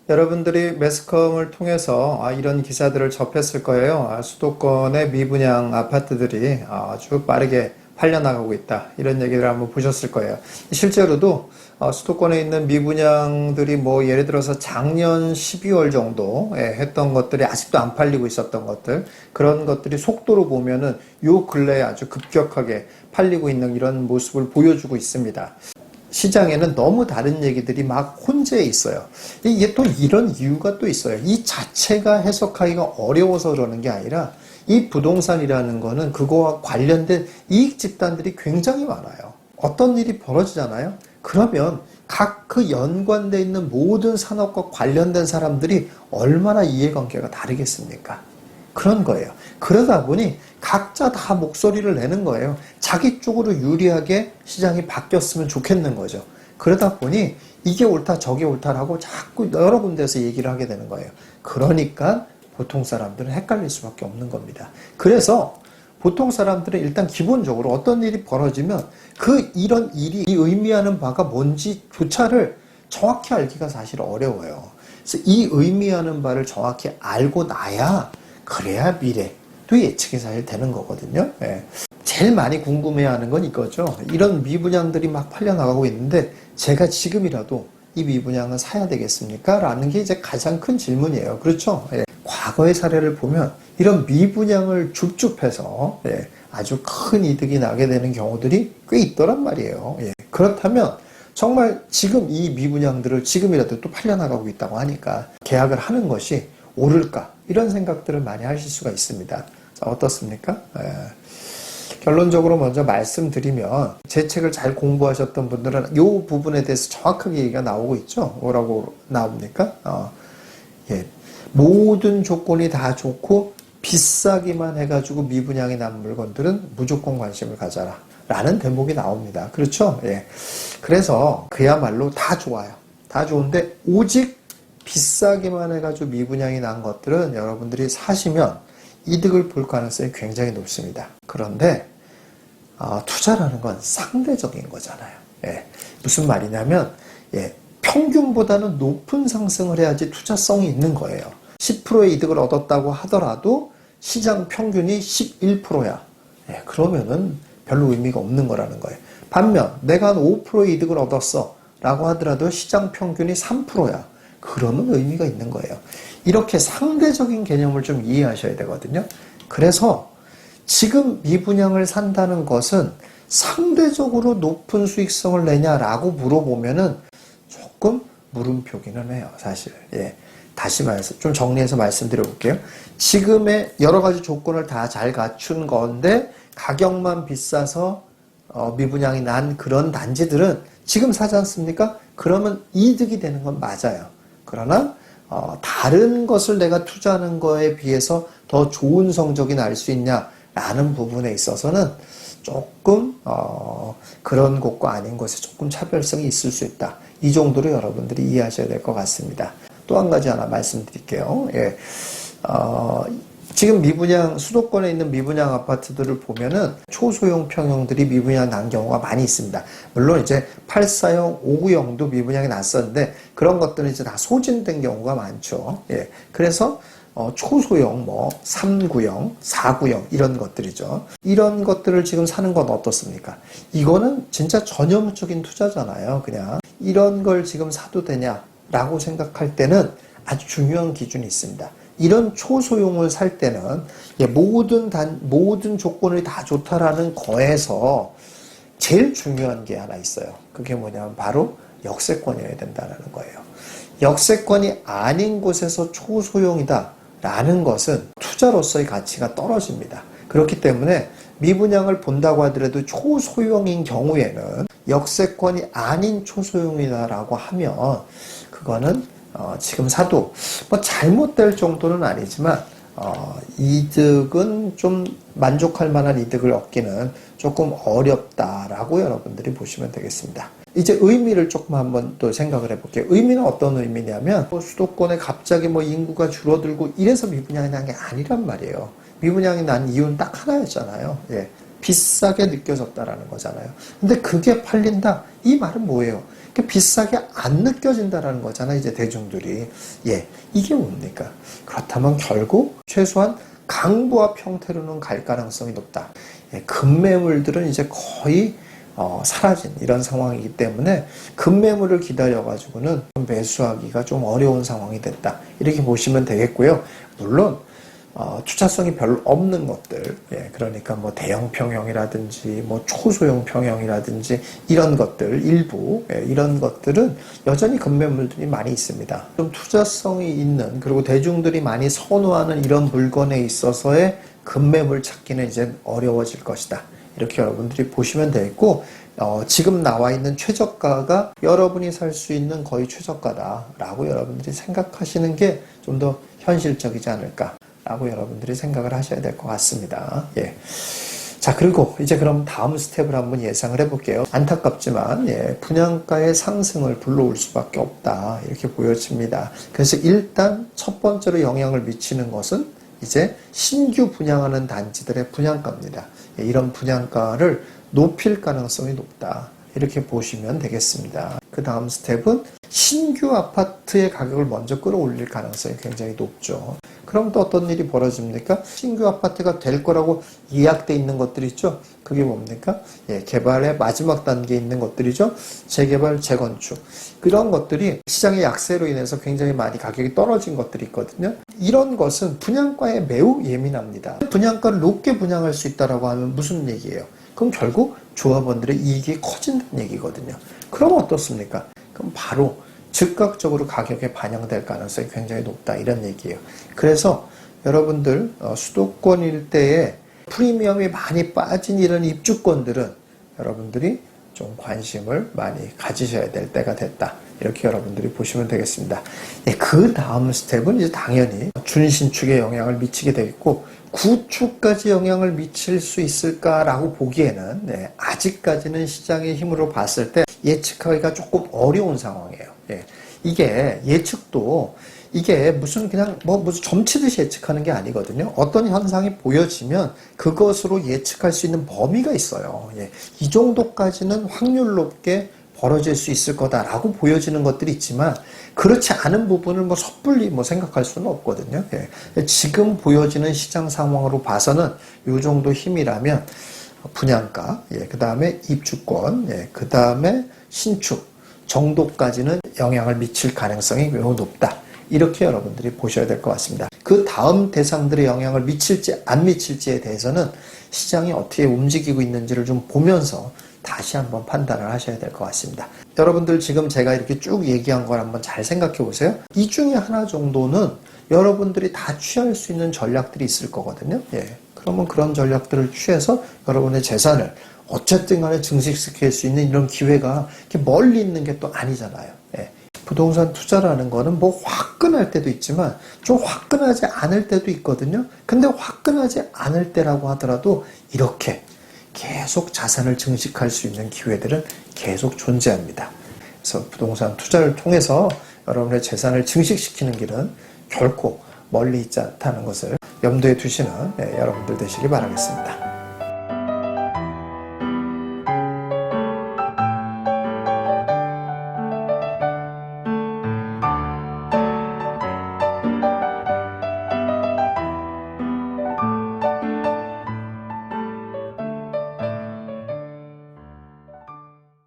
여러분들이 매스컴을 통해서 이런 기사들을 접했을 거예요. 수도권의 미분양 아파트들이 아주 빠르게 팔려나가고 있다. 이런 얘기를 한번 보셨을 거예요. 실제로도 수도권에 있는 미분양들이 뭐 예를 들어서 작년 12월 정도에 했던 것들이 아직도 안 팔리고 있었던 것들, 그런 것들이 속도로 보면은 요 근래에 아주 급격하게 팔리고 있는 이런 모습을 보여주고 있습니다. 시장에는 너무 다른 얘기들이 막 혼재해 있어요. 이게 또 이런 이유가 또 있어요. 이 자체가 해석하기가 어려워서 그러는 게 아니라 이 부동산이라는 거는 그거와 관련된 이익 집단들이 굉장히 많아요. 어떤 일이 벌어지잖아요. 그러면 각 그 연관되어 있는 모든 산업과 관련된 사람들이 얼마나 이해관계가 다르겠습니까? 그런 거예요. 그러다 보니 각자 다 목소리를 내는 거예요. 자기 쪽으로 유리하게 시장이 바뀌었으면 좋겠는 거죠. 그러다 보니 이게 옳다 저게 옳다라고 자꾸 여러 군데에서 얘기를 하게 되는 거예요. 그러니까 보통 사람들은 헷갈릴 수밖에 없는 겁니다. 그래서 보통 사람들은 일단 기본적으로 어떤 일이 벌어지면 이런 일이 의미하는 바가 뭔지조차를 정확히 알기가 사실 어려워요. 그래서 이 의미하는 바를 정확히 알고 나야 그래야 미래도 예측이 사실 되는 거거든요. 예. 제일 많이 궁금해하는 건 이거죠. 이런 미분양들이 막 팔려나가고 있는데 제가 지금이라도 이 미분양을 사야 되겠습니까? 라는 게 이제 가장 큰 질문이에요. 그렇죠? 예. 과거의 사례를 보면 이런 미분양을 줍줍해서 아주 큰 이득이 나게 되는 경우들이 꽤 있더란 말이에요. 예. 그렇다면 정말 지금 이 미분양들을 지금이라도 또 팔려나가고 있다고 하니까 계약을 하는 것이 옳을까? 이런 생각들을 많이 하실 수가 있습니다. 자, 어떻습니까? 결론적으로 먼저 말씀드리면 제 책을 잘 공부하셨던 분들은 이 부분에 대해서 정확하게 얘기가 나오고 있죠. 뭐라고 나옵니까? 모든 조건이 다 좋고 비싸기만 해가지고 미분양이 난 물건들은 무조건 관심을 가져라 라는 대목이 나옵니다. 그렇죠? 예. 그래서 그야말로 다 좋아요. 다 좋은데 오직 비싸기만 해가지고 미분양이 난 것들은 여러분들이 사시면 이득을 볼 가능성이 굉장히 높습니다. 그런데 투자라는 건 상대적인 거잖아요. 예. 무슨 말이냐면 평균보다는 높은 상승을 해야지 투자성이 있는 거예요. 10%의 이득을 얻었다고 하더라도 시장 평균이 11%야. 그러면은 별로 의미가 없는 거라는 거예요. 반면 내가 한 5%의 이득을 얻었어 라고 하더라도 시장 평균이 3%야. 그러면 의미가 있는 거예요. 이렇게 상대적인 개념을 좀 이해하셔야 되거든요. 그래서 지금 미분양을 산다는 것은 상대적으로 높은 수익성을 내냐라고 물어보면은 조금 물음표기는 해요, 사실. 다시 좀 정리해서 말씀드려 볼게요. 지금의 여러 가지 조건을 다 잘 갖춘 건데 가격만 비싸서 미분양이 난 그런 단지들은 지금 사지 않습니까? 그러면 이득이 되는 건 맞아요. 그러나 다른 것을 내가 투자하는 거에 비해서 더 좋은 성적이 날 수 있냐라는 부분에 있어서는 조금 그런 곳과 아닌 곳에 조금 차별성이 있을 수 있다. 이 정도로 여러분들이 이해하셔야 될 것 같습니다. 또 한 가지 하나 말씀드릴게요. 지금 수도권에 있는 미분양 아파트들을 보면은 초소형 평형들이 미분양 난 경우가 많이 있습니다. 물론 이제 84형, 59형도 미분양이 났었는데 그런 것들은 이제 다 소진된 경우가 많죠. 그래서 초소형, 3구형, 4구형 이런 것들이죠. 이런 것들을 지금 사는 건 어떻습니까? 이거는 진짜 전형적인 투자잖아요. 그냥 이런 걸 지금 사도 되냐라고 생각할 때는 아주 중요한 기준이 있습니다. 이런 초소형을 살 때는 모든 조건이 다 좋다라는 거에서 제일 중요한 게 하나 있어요. 그게 뭐냐면 바로 역세권이어야 된다는 거예요. 역세권이 아닌 곳에서 초소형이다 라는 것은 투자로서의 가치가 떨어집니다. 그렇기 때문에 미분양을 본다고 하더라도 초소형인 경우에는 역세권이 아닌 초소형이다라고 하면 그거는 지금 사도 잘못될 정도는 아니지만 이득은 좀 만족할 만한 이득을 얻기는 조금 어렵다라고 여러분들이 보시면 되겠습니다. 이제 의미를 조금 한번 또 생각을 해볼게요. 의미는 어떤 의미냐면 수도권에 갑자기 인구가 줄어들고 이래서 미분양이 난 게 아니란 말이에요. 미분양이 난 이유는 딱 하나였잖아요. 비싸게 느껴졌다라는 거잖아요. 근데 그게 팔린다? 이 말은 뭐예요? 비싸게 안 느껴진다라는 거잖아요. 이제 대중들이. 예, 이게 뭡니까? 그렇다면 결국 최소한 강보합 형태로는 갈 가능성이 높다. 예, 급매물들은 이제 거의 사라진 이런 상황이기 때문에 급매물을 기다려가지고는 매수하기가 좀 어려운 상황이 됐다. 이렇게 보시면 되겠고요. 물론 투자성이 별로 없는 것들, 예, 그러니까 뭐 대형 평형이라든지 뭐 초소형 평형이라든지 이런 것들 일부, 예, 이런 것들은 여전히 급매물들이 많이 있습니다. 좀 투자성이 있는, 그리고 대중들이 많이 선호하는 이런 물건에 있어서의 급매물 찾기는 이제 어려워질 것이다. 이렇게 여러분들이 보시면 되겠고, 지금 나와 있는 최저가가 여러분이 살 수 있는 거의 최저가다라고 여러분들이 생각하시는 게 좀 더 현실적이지 않을까 라고 여러분들이 생각을 하셔야 될 것 같습니다. 예. 자, 그리고 이제 그럼 다음 스텝을 한번 예상을 해볼게요. 안타깝지만, 예, 분양가의 상승을 불러올 수밖에 없다. 이렇게 보여집니다. 그래서 일단 첫 번째로 영향을 미치는 것은 이제 신규 분양하는 단지들의 분양가입니다. 예, 이런 분양가를 높일 가능성이 높다. 이렇게 보시면 되겠습니다. 그 다음 스텝은 신규 아파트의 가격을 먼저 끌어올릴 가능성이 굉장히 높죠. 그럼 또 어떤 일이 벌어집니까? 신규 아파트가 될 거라고 예약돼 있는 것들 있죠? 그게 뭡니까? 예, 개발의 마지막 단계에 있는 것들이죠? 재개발, 재건축. 그런 것들이 시장의 약세로 인해서 굉장히 많이 가격이 떨어진 것들이 있거든요. 이런 것은 분양가에 매우 예민합니다. 분양가를 높게 분양할 수 있다고 하면 무슨 얘기예요? 그럼 결국 조합원들의 이익이 커진다는 얘기거든요. 그럼 어떻습니까? 그럼 바로 즉각적으로 가격에 반영될 가능성이 굉장히 높다 이런 얘기예요. 그래서 여러분들 수도권 일대에 프리미엄이 많이 빠진 이런 입주권들은 여러분들이 좀 관심을 많이 가지셔야 될 때가 됐다. 이렇게 여러분들이 보시면 되겠습니다. 예, 그 다음 스텝은 이제 당연히 준신축에 영향을 미치게 되겠고, 구축까지 영향을 미칠 수 있을까라고 보기에는, 네, 아직까지는 시장의 힘으로 봤을 때 예측하기가 조금 어려운 상황이에요. 예, 이게 예측도 이게 무슨 그냥 무슨 점치듯이 예측하는 게 아니거든요. 어떤 현상이 보여지면 그것으로 예측할 수 있는 범위가 있어요. 예, 이 정도까지는 확률 높게 벌어질 수 있을 거다라고 보여지는 것들이 있지만, 그렇지 않은 부분을 섣불리 생각할 수는 없거든요. 예, 지금 보여지는 시장 상황으로 봐서는 이 정도 힘이라면 분양가, 예, 그 다음에 입주권, 예, 그 다음에 신축 정도까지는 영향을 미칠 가능성이 매우 높다. 이렇게 여러분들이 보셔야 될 것 같습니다. 그 다음 대상들의 영향을 미칠지 안 미칠지에 대해서는 시장이 어떻게 움직이고 있는지를 좀 보면서 다시 한번 판단을 하셔야 될 것 같습니다. 여러분들 지금 제가 이렇게 쭉 얘기한 걸 한번 잘 생각해 보세요. 이 중에 하나 정도는 여러분들이 다 취할 수 있는 전략들이 있을 거거든요. 예. 그러면 그런 전략들을 취해서 여러분의 재산을 어쨌든 간에 증식시킬 수 있는 이런 기회가 이렇게 멀리 있는 게 또 아니잖아요. 예. 부동산 투자라는 거는 화끈할 때도 있지만 좀 화끈하지 않을 때도 있거든요. 근데 화끈하지 않을 때라고 하더라도 이렇게 계속 자산을 증식할 수 있는 기회들은 계속 존재합니다. 그래서 부동산 투자를 통해서 여러분의 재산을 증식시키는 길은 결코 멀리 있지 않다는 것을 염두에 두시는 여러분들 되시기 바라겠습니다.